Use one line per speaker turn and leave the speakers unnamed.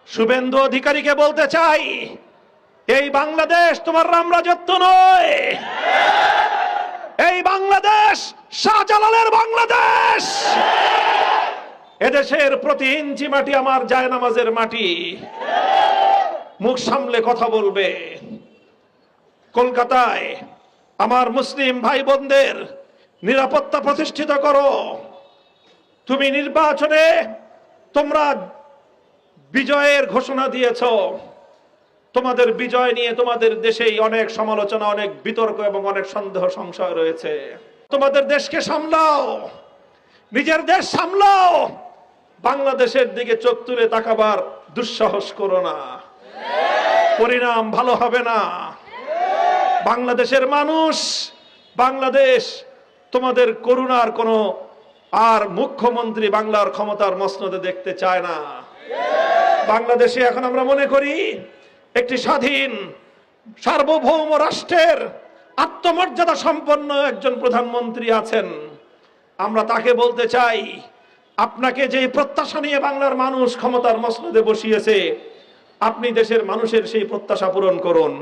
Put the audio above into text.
শুভেন্দু অধিকারীকে বলতে চাই, এই বাংলাদেশ তোমার রামরাজত্ব নয়, এই বাংলাদেশ শাহজালালের বাংলাদেশ। এদেশের প্রতি ইঞ্চি মাটি আমার জায়নামাজের মাটি। মুখ সামলে কথা বলবে। কলকাতায় আমার মুসলিম ভাই বোনদের নিরাপত্তা প্রতিষ্ঠিত করো। তুমি নির্বাচনে তোমরা বিজয়ের ঘোষণা দিয়েছ, তোমাদের বিজয় নিয়ে তোমাদের দেশেই অনেক সমালোচনা, অনেক বিতর্ক এবং অনেক সন্দেহ সংশয় রয়েছে। তোমাদের দেশকে সামলাও, নিজের দেশ সামলাও, বাংলাদেশের দিকে চোখ তুলে তাকাবার দুঃসাহস করো না, পরিণাম ভালো হবে না। বাংলাদেশের মানুষ, বাংলাদেশ তোমাদের করুণার কোনো আর মুখ্যমন্ত্রী বাংলার ক্ষমতার মসনদে দেখতে চায় না। বাংলাদেশে এখন আমরা মনে করি একটি স্বাধীন সার্বভৌম রাষ্ট্রের আত্মমর্যাদা সম্পন্ন একজন প্রধানমন্ত্রী আছেন। আমরা তাকে বলতে চাই, আপনাকে যে প্রত্যাশা নিয়ে বাংলার মানুষ ক্ষমতার মসনদে বসিয়েছে, আপনি দেশের মানুষের সেই প্রত্যাশা পূরণ করুন।